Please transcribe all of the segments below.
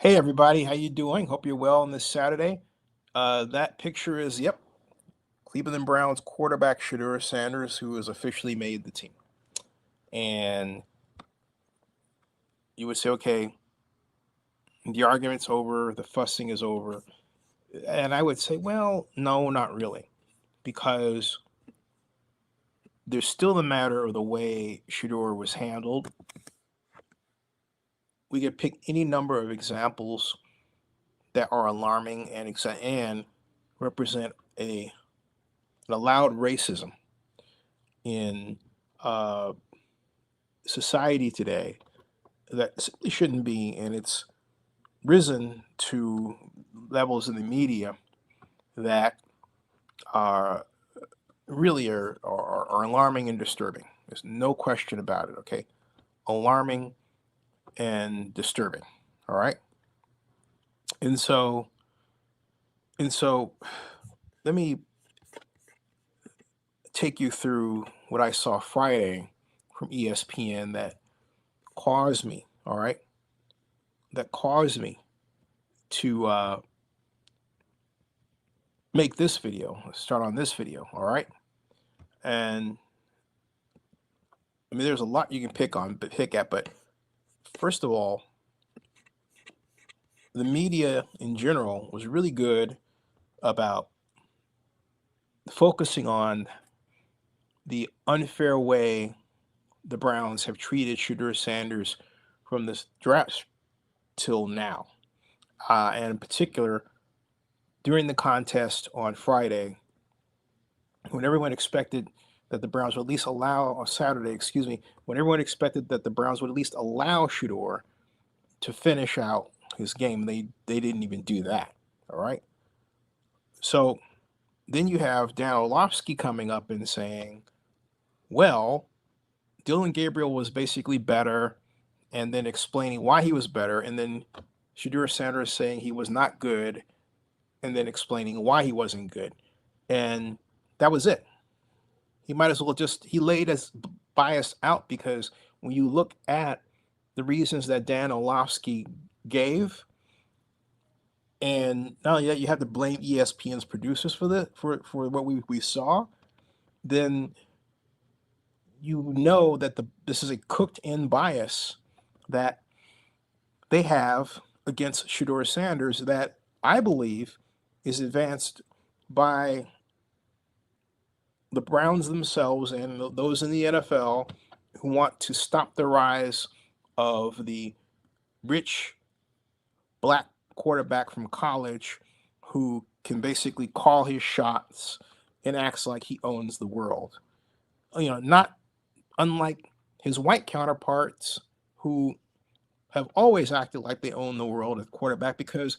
Hey everybody, how you doing? Hope you're well on this Saturday. That picture is, yep, Cleveland Browns quarterback Shedeur Sanders, who has officially made the team. And you would say, okay, the argument's over, the fussing is over. And I would say, well, no, not really, because there's still the matter of the way Shedeur was handled. We could pick any number of examples that are alarming and represent an allowed racism in uh, society today that simply shouldn't be, and it's risen to levels in the media that are really are alarming and disturbing. There's no question about it. Okay, alarming and disturbing. All right, and so and so, let me take you through what I saw Friday from ESPN that caused me. All right, that caused me to make this video. Let's start on this video. All right, and I mean, there's a lot you can pick at, but first of all, the media in general was really good about focusing on the unfair way the Browns have treated Shedeur Sanders from this draft till now, and in particular during the contest on Friday, when everyone expected that the Browns would at least allow, or Saturday, excuse me, when everyone expected that the Browns would at least allow Shedeur to finish out his game. They didn't even do that. All right. So then you have Dan Orlovsky coming up and saying, well, Dillion Gabriel was basically better, and then explaining why he was better, and then Shedeur Sanders saying he was not good, and then explaining why he wasn't good. And that was it. He might as well he laid his bias out, because when you look at the reasons that Dan Orlovsky gave, and not only that, you have to blame ESPN's producers for what we saw, then you know that this is a cooked-in bias that they have against Shedeur Sanders that I believe is advanced by the Browns themselves and those in the NFL who want to stop the rise of the rich black quarterback from college who can basically call his shots and acts like he owns the world. Not unlike his white counterparts who have always acted like they own the world at quarterback, because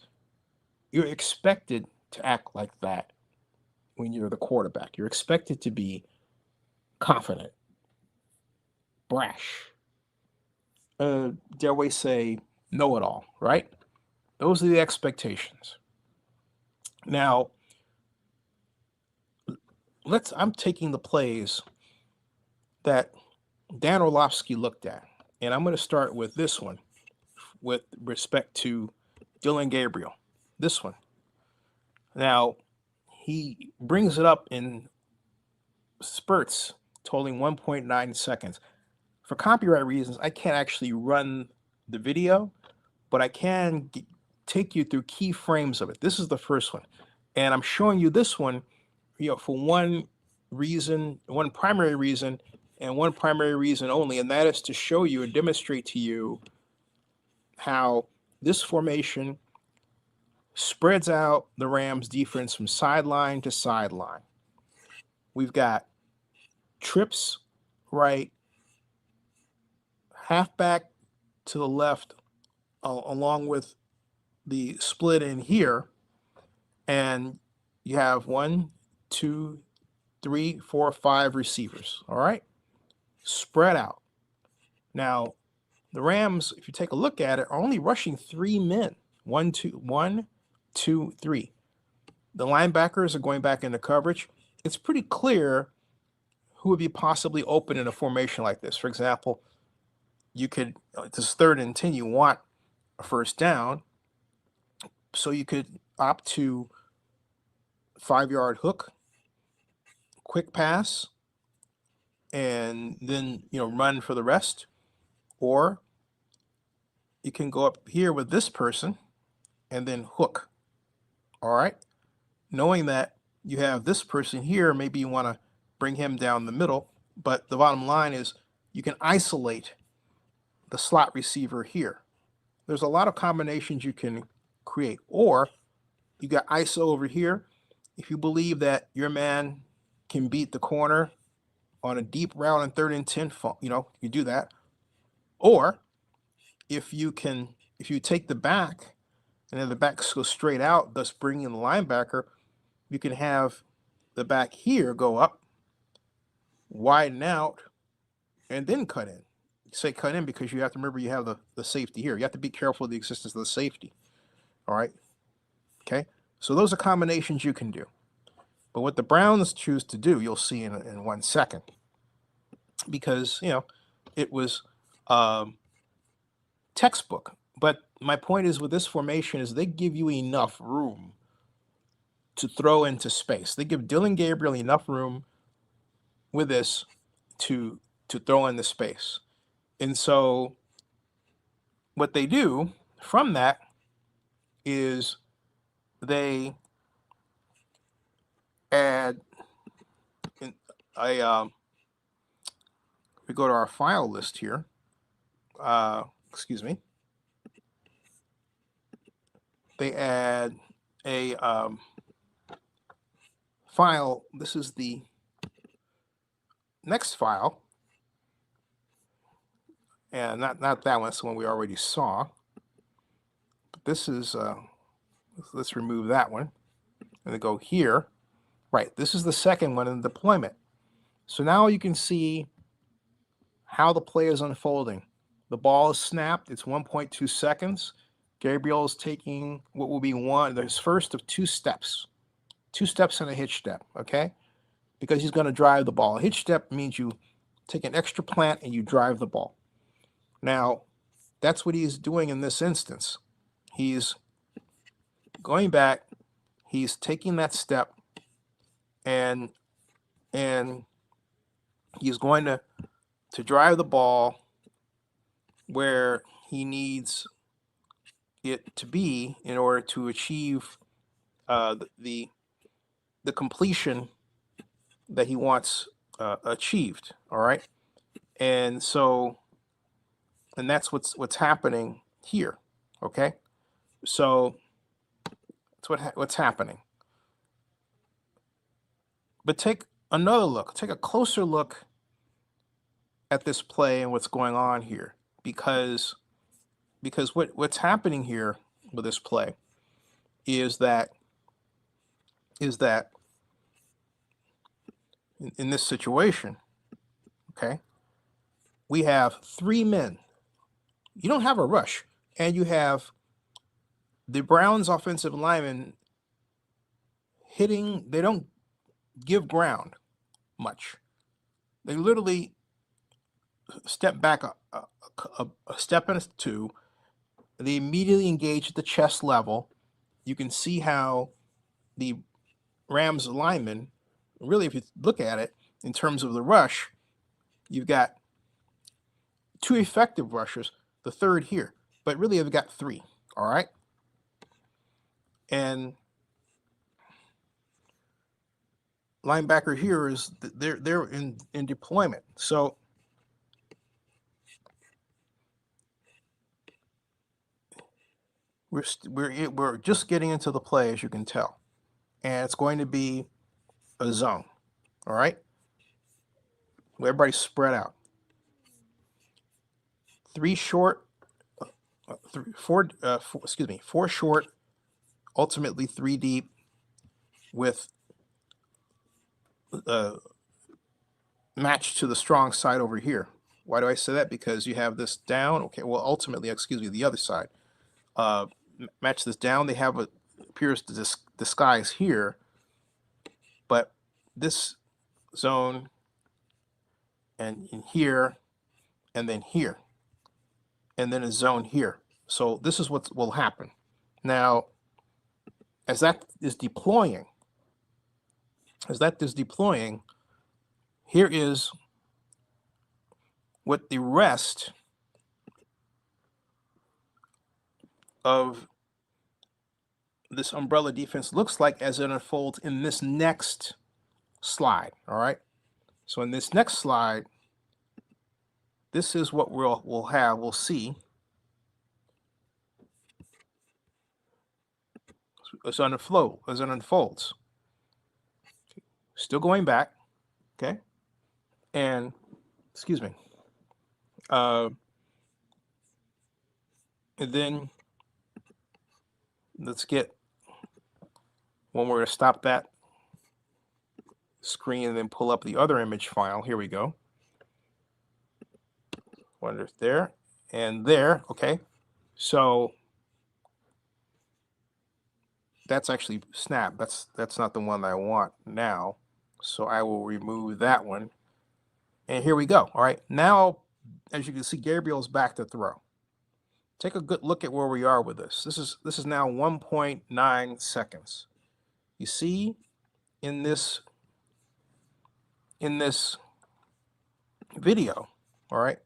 you're expected to act like that when you're the quarterback. You're expected to be confident, brash, dare we say, know it all, right? Those are the expectations. Now, I'm taking the plays that Dan Orlovsky looked at, and I'm going to start with this one with respect to Dillion Gabriel. This one. Now, he brings it up in spurts totaling 1.9 seconds. For copyright reasons, I can't actually run the video, but I can take you through key frames of it. This is the first one. And I'm showing you this one, for one reason, one primary reason, and one primary reason only, and that is to show you and demonstrate to you how this formation spreads out the Rams defense from sideline to sideline. We've got trips right, halfback to the left, along with the split in here, and you have 1, 2, 3, 4, 5 receivers. All right, spread out. Now, the Rams, if you take a look at it, are only rushing 3 men. 1, 2, 3. The linebackers are going back into coverage. It's pretty clear who would be possibly open in a formation like this. For example, you could, this 3rd and 10, you want a first down. So you could opt to 5-yard hook, quick pass, and then run for the rest. Or you can go up here with this person and then hook. All right. Knowing that you have this person here, maybe you want to bring him down the middle. But the bottom line is you can isolate the slot receiver here. There's a lot of combinations you can create. Or you got ISO over here. If you believe that your man can beat the corner on a deep route on 3rd and 10, you do that. Or if you take the back and then the back goes straight out, thus bringing in the linebacker, you can have the back here go up, widen out, and then cut in. You say cut in because you have to remember you have the safety here. You have to be careful of the existence of the safety. All right. Okay. So those are combinations you can do. But what the Browns choose to do, you'll see in 1 second, because it was textbook. But my point is, with this formation, is they give you enough room to throw into space. They give Dillion Gabriel enough room with this to throw into space. And so what they do from that is they add we go to our file list here. Excuse me. They add a file. This is the next file, and not that one. It's the one we already saw. But this is let's remove that one and then go here. Right, this is the second one in the deployment. So now you can see how the play is unfolding. The ball is snapped. It's 1.2 seconds. Gabriel is taking what will be his first of 2 steps. 2 steps and a hitch step, okay? Because he's going to drive the ball. A hitch step means you take an extra plant and you drive the ball. Now, that's what he's doing in this instance. He's going back. He's taking that step, and he's going to drive the ball where he needs it to be in order to achieve the completion that he wants achieved. All right, and that's what's happening here. Okay, so that's what's happening. But take another look. Take a closer look at this play and what's going on here, because what's happening here with this play is that in this situation, okay, we have 3 men. You don't have a rush, and you have the Browns offensive linemen hitting. They don't give ground much. They literally step back a step and 2. They immediately engage at the chest level. You can see how the Rams linemen, really, if you look at it in terms of the rush, you've got 2 effective rushers, the third here, but really you've got 3. All right, and linebacker here is they're in deployment. So we're just getting into the play, as you can tell, and it's going to be a zone. All right, where everybody's spread out. 3 short, 4 short, ultimately 3 deep, with matched to the strong side over here. Why do I say that? Because you have this down. Okay, well, ultimately, the other side. Match this down. They have what appears to disguise here, but this zone and in here, and then here, and then a zone here. So this is what will happen. Now, as that is deploying, here is what the rest of this umbrella defense looks like as it unfolds in this next slide. All right. So in this next slide, this is what we'll see as it unfolds. Still going back, okay? And excuse me. And then let's get when we're going to stop that screen and then pull up the other image file. Here we go. Wonder if there and there. Okay. So that's actually snap. That's not the one I want now. So I will remove that one. And here we go. All right. Now, as you can see, Gabriel's back to throw. Take a good look at where we are with this. This is now 1.9 seconds. You see in this video, all right,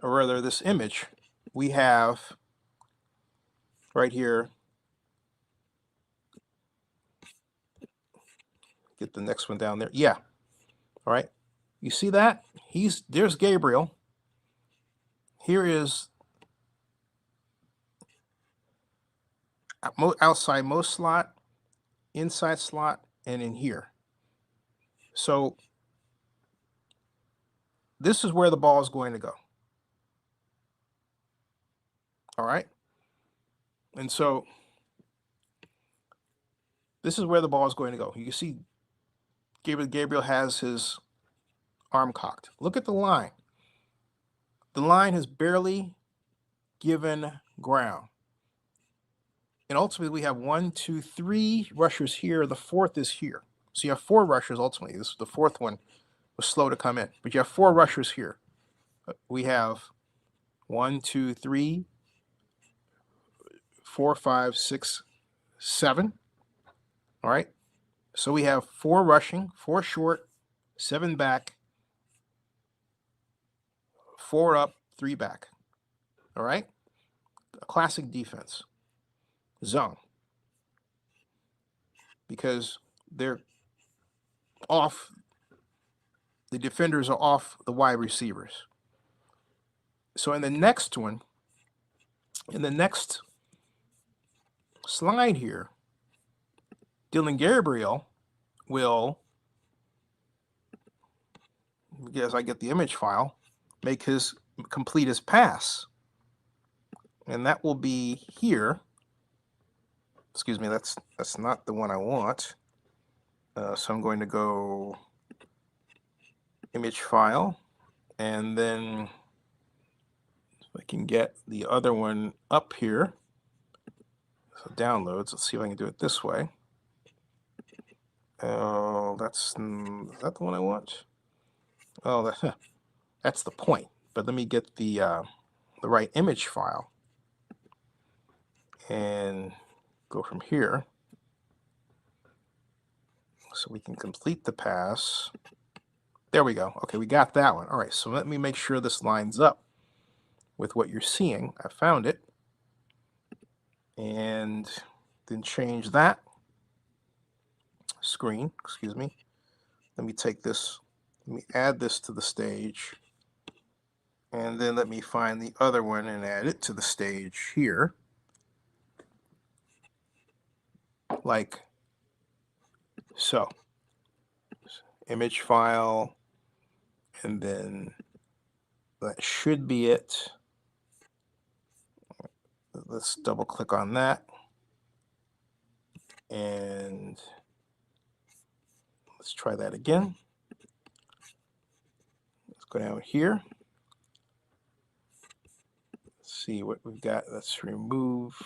or rather this image, we have right here. Get the next one down there. Yeah. All right. You see that? There's Gabriel. Here is outside most slot, inside slot, and in here. So this is where the ball is going to go. All right. And so this is where the ball is going to go. You see Gabriel has his arm cocked. Look at the line. The line has barely given ground. And ultimately we have 1, 2, 3 rushers here. The fourth is here. So you have 4 rushers ultimately. The fourth one was slow to come in, but you have 4 rushers here. We have 1, 2, 3, 4, 5, 6, 7. All right. So we have 4 rushing, 4 short, 7 back, 4 up, 3 back. All right. A classic defense zone because they're off. The defenders are off the wide receivers. So in the next one, in the next slide here, Dillion Gabriel will, as I get the image file, complete his pass. And that will be here. Excuse me, that's not the one I want. So I'm going to go image file, and then if I can get the other one up here. So downloads, let's see if I can do it this way. Oh, is that the one I want? Oh, that's the point. But let me get the right image file and go from here so we can complete the pass. There we go. Okay, we got that one. All right, so let me make sure this lines up with what you're seeing. I found it. And then change that screen, excuse me. Let me take this, let me add this to the stage. And then let me find the other one and add it to the stage here. Like so. Image file, and then that should be it. Let's double click on that. And let's try that again. Let's go down here. Let's see what we've got. Let's remove,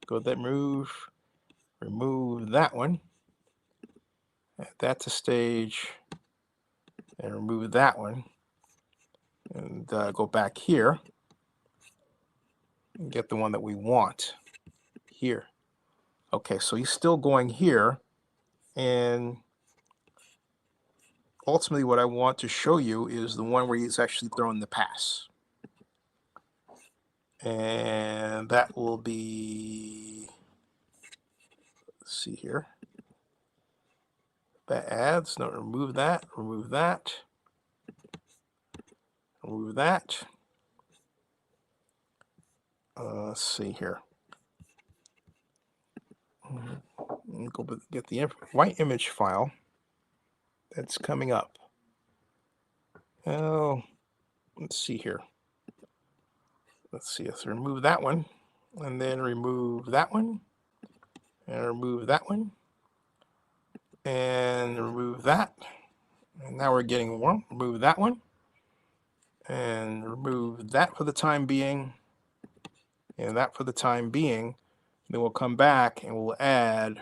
go that remove that one. Add that to stage and remove that one. And go back here and get the one that we want here. Okay, so he's still going here, and ultimately what I want to show you is the one where he's actually throwing the pass. And that will be, let's see here. That adds, no, remove that, remove that, remove that. Let's see here. Go get the white image file that's coming up. Oh, let's see here. Let's see, let's remove that one, and then remove that one, and remove that one, and remove that. And now we're getting one. Remove that one, and remove that for the time being, and that for the time being. Then we'll come back and we'll add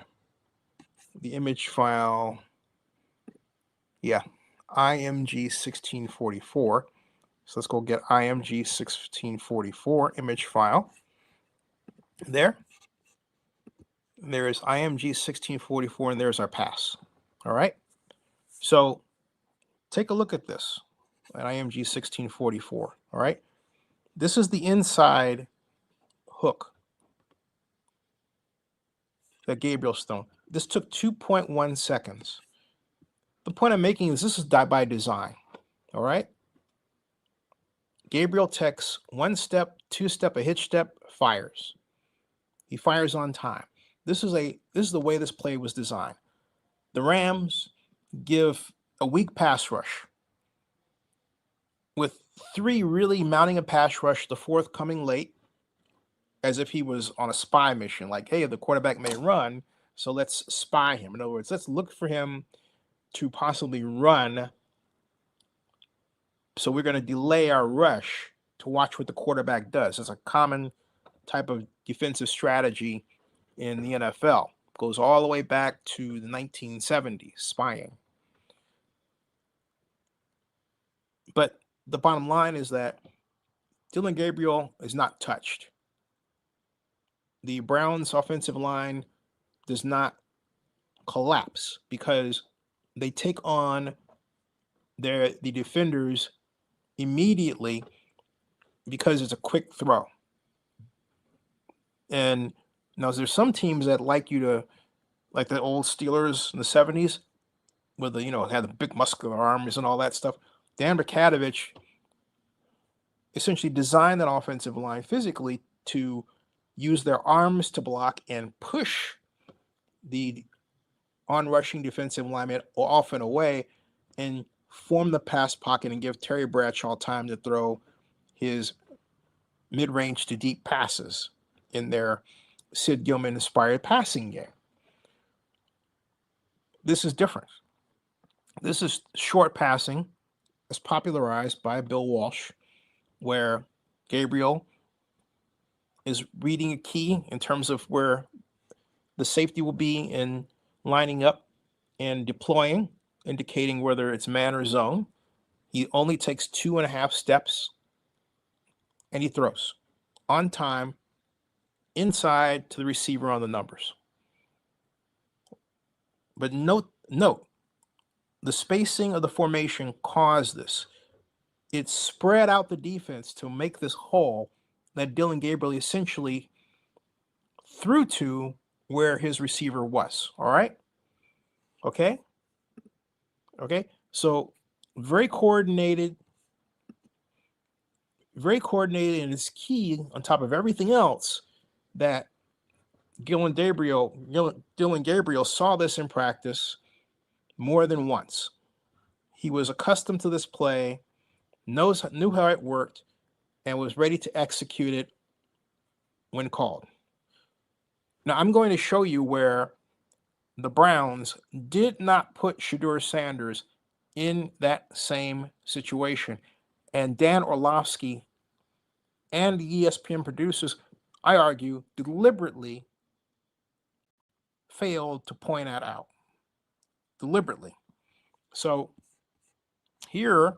the image file. Yeah, IMG 1644. So let's go get IMG 1644 image file. There is IMG 1644, and there's our pass. All right. So take a look at this at IMG 1644. All right. This is the inside hook that Gabriel's thrown. This took 2.1 seconds. The point I'm making is this is by design. All right. Gabriel takes one step, two step, a hitch step, fires. He fires on time. This is the way this play was designed. The Rams give a weak pass rush with three really mounting a pass rush, the fourth coming late, as if he was on a spy mission. Like, hey, the quarterback may run, so let's spy him. In other words, let's look for him to possibly run. So we're going to delay our rush to watch what the quarterback does. It's a common type of defensive strategy in the NFL. It goes all the way back to the 1970s, spying. But the bottom line is that Dillion Gabriel is not touched. The Browns' offensive line does not collapse because they take on the defenders immediately because it's a quick throw. And now there's some teams that like you to, like the old Steelers in the 70s, where had the big muscular arms and all that stuff. Dan Bakatovich essentially designed that offensive line physically to use their arms to block and push the on-rushing defensive lineman off and away and form the pass pocket and give Terry Bradshaw time to throw his mid-range to deep passes in their Sid Gilman-inspired passing game. This is different. This is short passing as popularized by Bill Walsh, where Gabriel is reading a key in terms of where the safety will be in lining up and deploying, indicating whether it's man or zone. He only takes 2.5 steps and he throws on time inside to the receiver on the numbers. But note, the spacing of the formation caused this. It spread out the defense to make this hole that Dillion Gabriel essentially threw to where his receiver was. All right. Okay. So very coordinated, and it's key on top of everything else that Dillion Gabriel saw this in practice more than once. He was accustomed to this play, knew how it worked, and was ready to execute it when called. Now, I'm going to show you where the Browns did not put Shedeur Sanders in that same situation. And Dan Orlovsky and the ESPN producers, I argue, deliberately failed to point that out. Deliberately. So here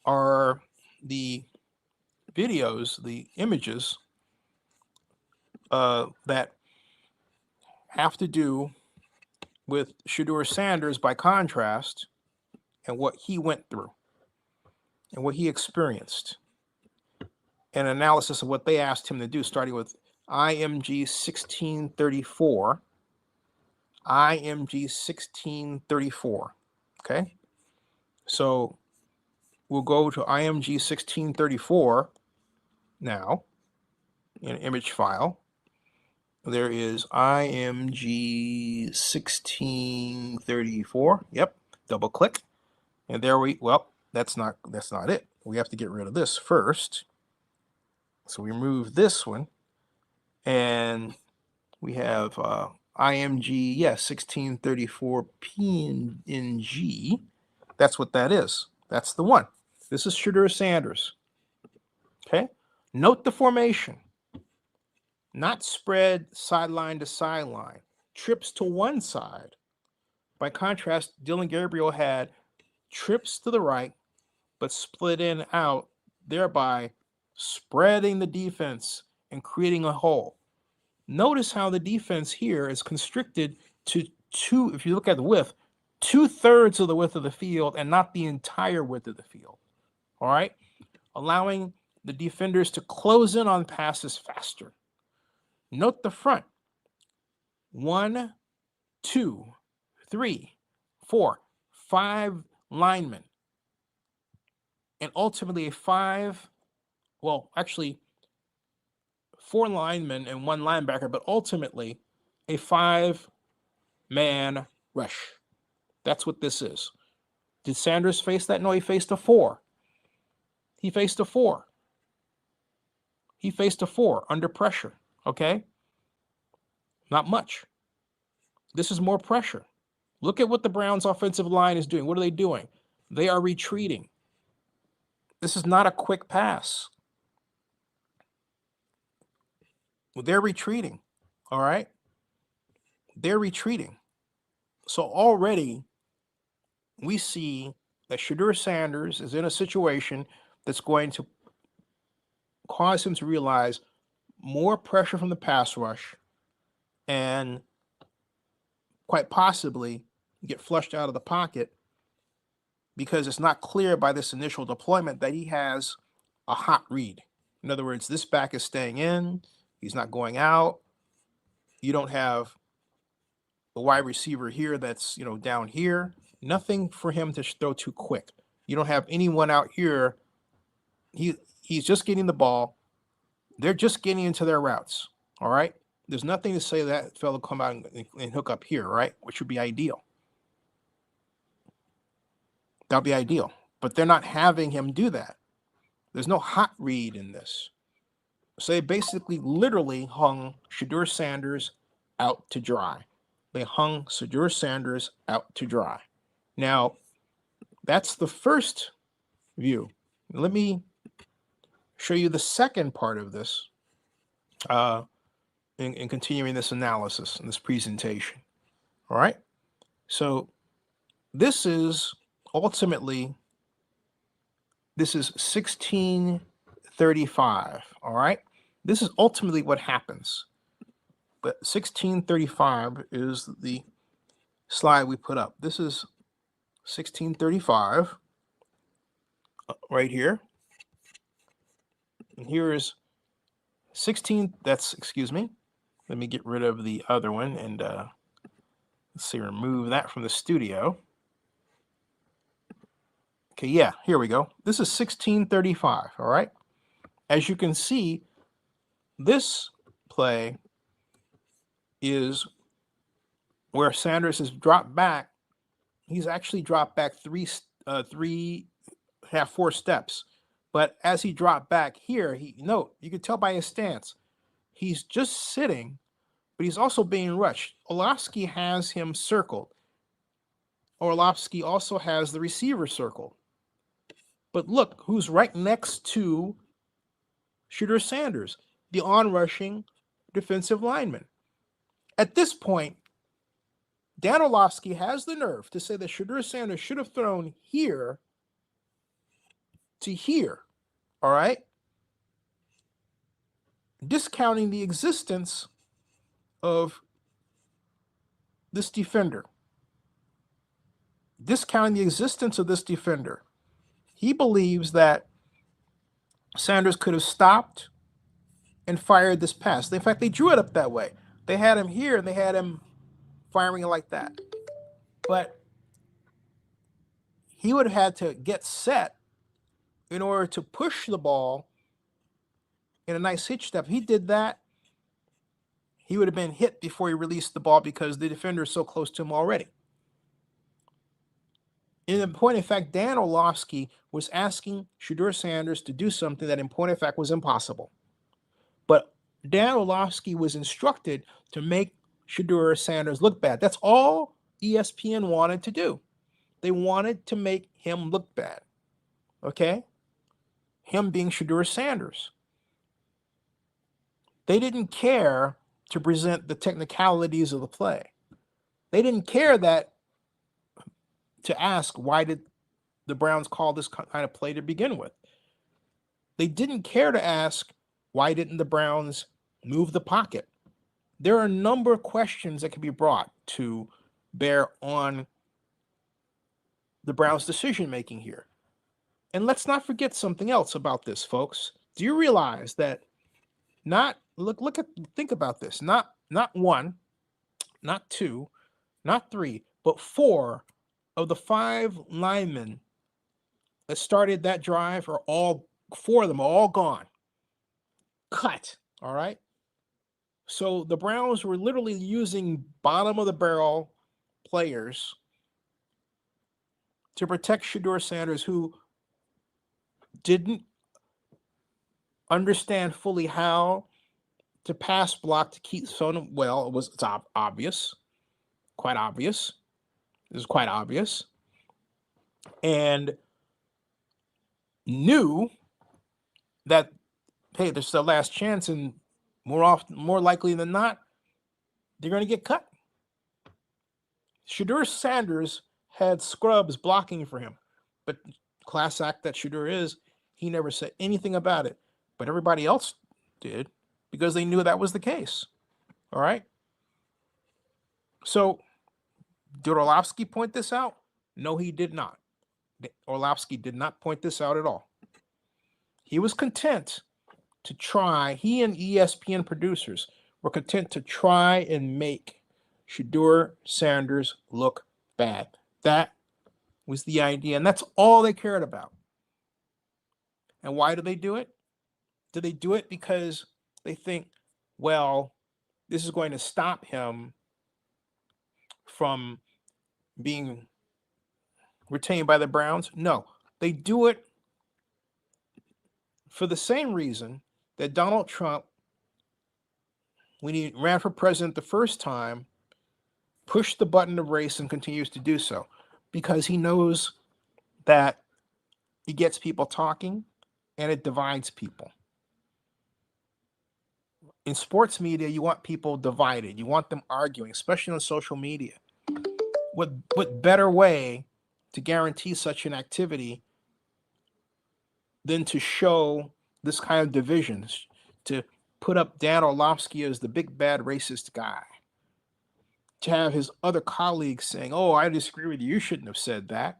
are the videos, the images that have to do with Shedeur Sanders by contrast and what he went through and what he experienced. An analysis of what they asked him to do, starting with IMG 1634. IMG 1634. Okay? So we'll go to IMG 1634 now in an image file. There is IMG 1634. Yep. Double click. And there that's not it. We have to get rid of this first. So we remove this one. And we have IMG, 1634 PNG. That's what that is. That's the one. This is Shedeur Sanders. Okay? Note the formation. Not spread sideline to sideline. Trips to one side. By contrast, Dillion Gabriel had trips to the right, but split in out, thereby spreading the defense and creating a hole. Notice how the defense here is constricted to two, if you look at the width, 2/3 of the width of the field and not the entire width of the field. All right? Allowing the defenders to close in on passes faster. Note the front. 1, 2, 3, 4, 5 linemen. And ultimately actually 4 linemen and 1 linebacker, but ultimately a 5-man rush. That's what this is. Did Sanders face that? No, he faced a 4. He faced a 4. He faced a 4 under pressure, okay? Not much. This is more pressure. Look at what the Browns' offensive line is doing. What are they doing? They are retreating. This is not a quick pass. They're retreating, all right? They're retreating. So already we see that Shedeur Sanders is in a situation that's going to cause him to realize more pressure from the pass rush and quite possibly get flushed out of the pocket because it's not clear by this initial deployment that he has a hot read. In other words, this back is staying in. He's not going out. You don't have the wide receiver here that's, down here. Nothing for him to throw too quick. You don't have anyone out here. He's just getting the ball. They're just getting into their routes. All right. There's nothing to say that fellow come out and hook up here, right? Which would be ideal. That'll be ideal. But they're not having him do that. There's no hot read in this. So they basically literally hung Shedeur Sanders out to dry. They hung Shedeur Sanders out to dry. Now, that's the first view. Let me show you the second part of this in continuing this analysis and this presentation. All right? So this is 1635. All right? This is ultimately what happens. But 1635 is the slide we put up. This is 1635 right here. And here is 16, excuse me. Let me get rid of the other one and let's see, remove that from the studio. Okay, yeah, here we go. This is 1635, all right? As you can see, this play is where Sanders has dropped back. He's actually dropped back 4 steps. But as he dropped back here, you could tell by his stance, he's just sitting, but he's also being rushed. Orlovsky has him circled. Orlovsky also has the receiver circled. But look who's right next to Shedeur Sanders, the on-rushing defensive lineman. At this point, Dan Orlovsky has the nerve to say that Shedeur Sanders should have thrown here to here, all right? Discounting the existence of this defender, discounting the existence of this defender. He believes that Sanders could have stopped and fired this pass. In fact, they drew it up that way. They had him here and they had him firing it like that. But he would have had to get set in order to push the ball in a nice hitch step. If he did that, he would have been hit before he released the ball because the defender is so close to him already. In point of fact, Dan Orlovsky was asking Shedeur Sanders to do something that in point of fact was impossible. But Dan Orlovsky was instructed to make Shedeur Sanders look bad. That's all ESPN wanted to do. They wanted to make him look bad. Okay? Him being Shedeur Sanders. They didn't care to present the technicalities of the play. They didn't care that to ask why did the Browns call this kind of play to begin with. They didn't care to ask why didn't the Browns move the pocket. There are a number of questions that can be brought to bear on the Browns' decision making here. And let's not forget something else about this, folks. Do you realize that think about this, not one, not two, not three, but 4 of the 5 linemen that started that drive are all 4 of them are all gone. Cut. All right. So the Browns were literally using bottom of the barrel players to protect Shedeur Sanders, who didn't understand fully how to pass block to keep Sonnen. Well, it's obvious, quite obvious. It was quite obvious, and knew that hey, this is the last chance, and more likely than not, they're going to get cut. Shedeur Sanders had scrubs blocking for him, but class act that Shedeur is, he never said anything about it. But everybody else did because they knew that was the case. All right. So did Orlovsky point this out? No, he did not. Orlovsky did not point this out at all. He was content to try, he and ESPN producers were content to try and make Shedeur Sanders look bad. That was the idea, and that's all they cared about. And why do they do it? Do they do it because they think, well, this is going to stop him from being retained by the Browns? No, they do it for the same reason that Donald Trump, when he ran for president the first time, pushed the button of race and continues to do so, because he knows that it gets people talking and it divides people. In sports media, you want people divided. You want them arguing, especially on social media. What better way to guarantee such an activity than to show this kind of divisions, to put up Dan Orlovsky as the big bad racist guy, to have his other colleagues saying, oh, I disagree with you, you shouldn't have said that.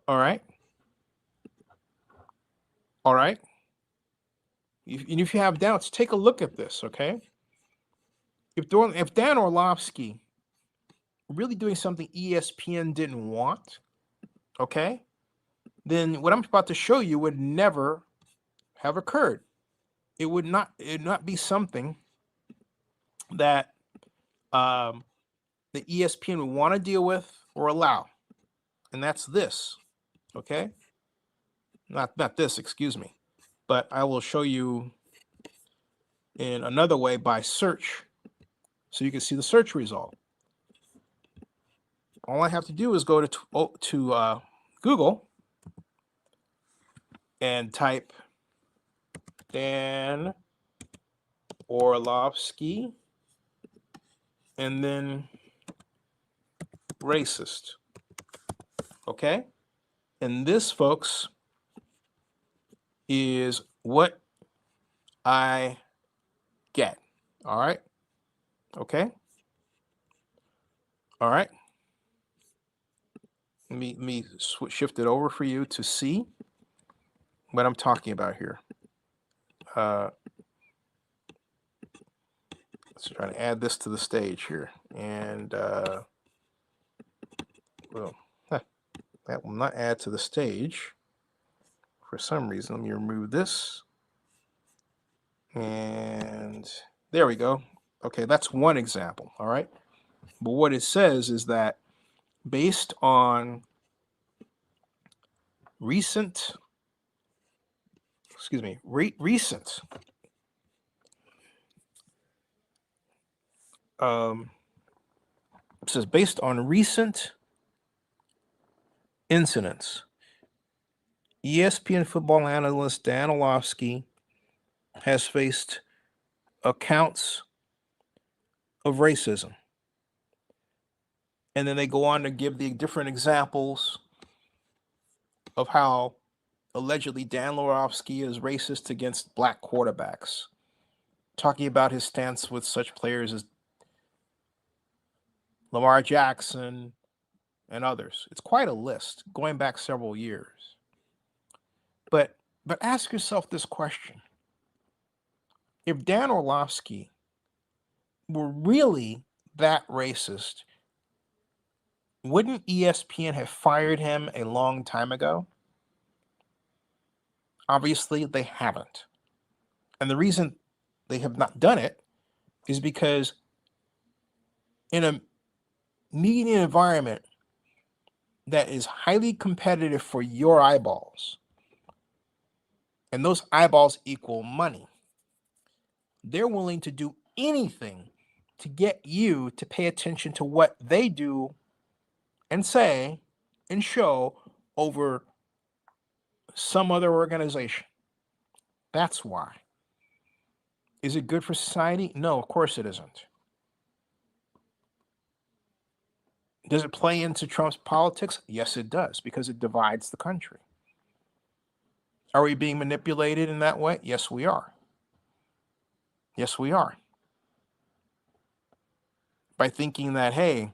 All right. If you have doubts, take a look at this, okay? If Dan Orlovsky really doing something ESPN didn't want, okay, then what I'm about to show you would never have occurred. It would not be something that the ESPN would want to deal with or allow. And that's this, okay? Not this, excuse me. But I will show you in another way by search, so you can see the search result. All I have to do is go to Google and type Dan Orlovsky and then racist. Okay? And this, folks, is what I get. All right? Okay? All right. Let me shift it over for you to see what I'm talking about here. Uh, let's try to add this to the stage here. And, well, that will not add to the stage for some reason. Let me remove this. And there we go. Okay, that's one example. All right. But what it says is that based on recent, recent it says based on recent incidents, ESPN football analyst Dan Orlovsky has faced accounts of racism. And then they go on to give the different examples of how allegedly Dan Orlovsky is racist against black quarterbacks, talking about his stance with such players as Lamar Jackson and others. It's quite a list going back several years. But ask yourself this question. If Dan Orlovsky were really that racist, wouldn't ESPN have fired him a long time ago? Obviously, they haven't. And the reason they have not done it is because in a media environment that is highly competitive for your eyeballs, and those eyeballs equal money, they're willing to do anything to get you to pay attention to what they do and say and show over some other organization. That's why. Is it good for society? No, of course it isn't. Does it play into Trump's politics? Yes, it does, because it divides the country. Are we being manipulated in that way? Yes, we are. Yes, we are. By thinking that, hey,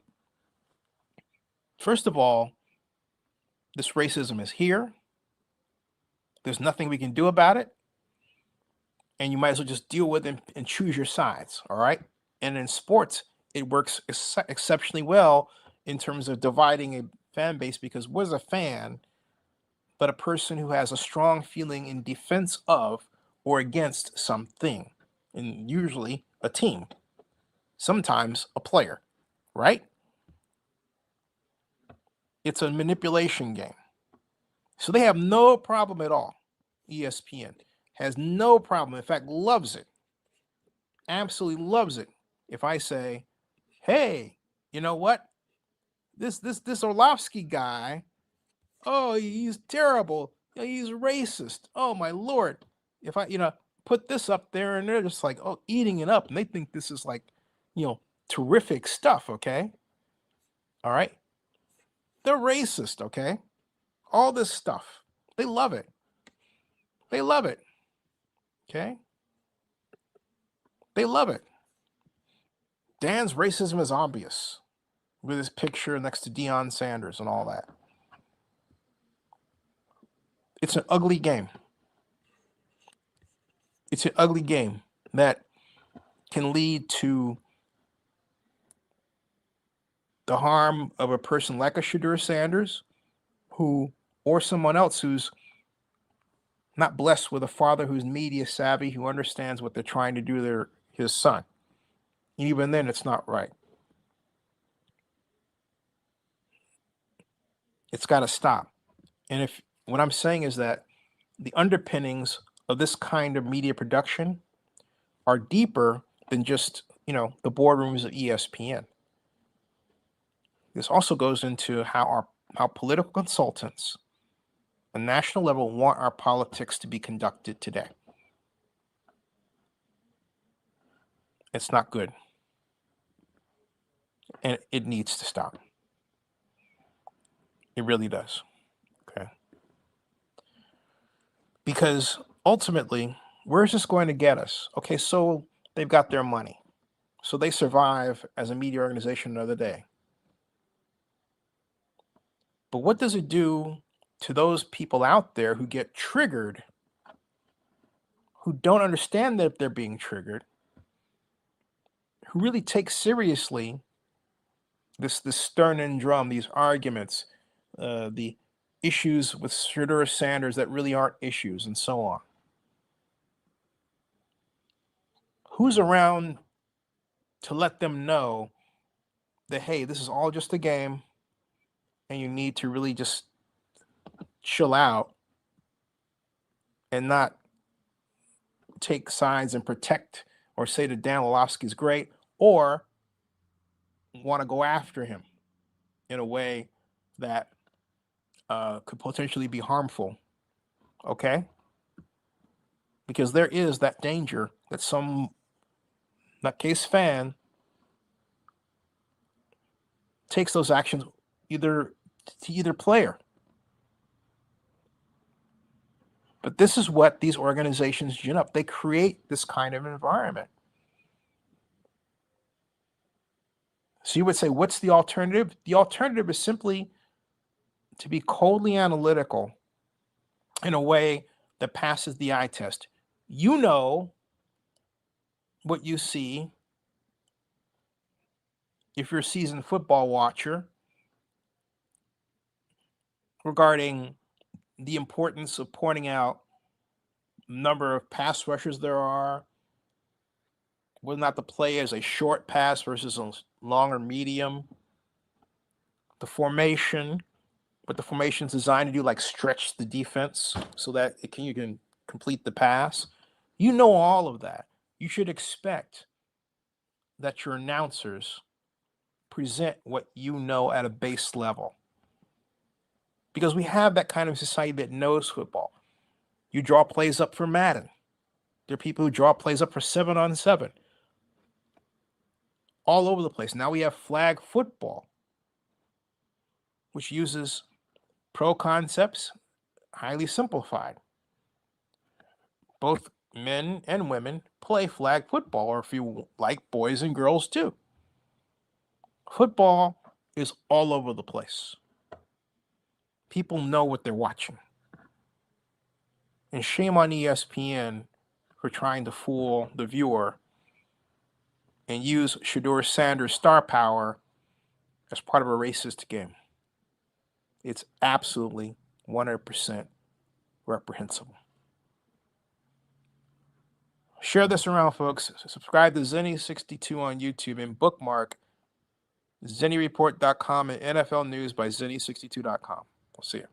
first of all, this racism is here. There's nothing we can do about it. And you might as well just deal with it and choose your sides. All right. And in sports, it works exceptionally well in terms of dividing a fan base, because what is a fan but a person who has a strong feeling in defense of or against something, and usually a team, sometimes a player, right? It's a manipulation game. So they have no problem at all. ESPN has no problem. In fact, loves it. Absolutely loves it. If I say, hey, you know what? This Orlovsky guy, oh, he's terrible. He's racist. Oh my Lord. If I, put this up there, and they're just like, oh, eating it up. And they think this is like, terrific stuff. Okay. All right. They're racist. Okay. All this stuff. They love it. They love it. Okay. They love it. Dan's racism is obvious with his picture next to Deion Sanders and all that. It's an ugly game. It's an ugly game that can lead to the harm of a person like a Shedeur Sanders, or someone else who's not blessed with a father who's media savvy, who understands what they're trying to do to his son. And even then, it's not right. It's got to stop. And what I'm saying is that the underpinnings of this kind of media production are deeper than just, the boardrooms of ESPN. This also goes into how political consultants on national level want our politics to be conducted today. It's not good. And it needs to stop. It really does. Okay. Because ultimately, where's this going to get us? Okay, so they've got their money. So they survive as a media organization another day. But what does it do to those people out there who get triggered, who don't understand that they're being triggered, who really take seriously this stern and drum, these arguments, the issues with Shedeur Sanders that really aren't issues, and so on? Who's around to let them know that, hey, this is all just a game and you need to really just chill out and not take sides and protect or say that Dan Orlovsky's great, or want to go after him in a way that could potentially be harmful? Okay? Because there is that danger that some nutcase fan takes those actions to either player. But this is what these organizations gin up. They create this kind of environment. So you would say, what's the alternative? The alternative is simply to be coldly analytical in a way that passes the eye test. You know what you see if you're a seasoned football watcher regarding the importance of pointing out number of pass rushers there are, whether or not the play is a short pass versus a long or medium, the formation, what the formation is designed to do, like stretch the defense so that you can complete the pass. You know all of that. You should expect that your announcers present what you know at a base level, because we have that kind of society that knows football. You draw plays up for Madden. There are people who draw plays up for 7-on-7. All over the place. Now we have flag football, which uses pro concepts, highly simplified. Both men and women play flag football, or if you like, boys and girls too. Football is all over the place. People know what they're watching. And shame on ESPN for trying to fool the viewer and use Shedeur Sanders' star power as part of a racist game. It's absolutely 100% reprehensible. Share this around, folks. Subscribe to Zenny62 on YouTube and bookmark ZennyReport.com and NFL News by Zenny62.com. We'll see you.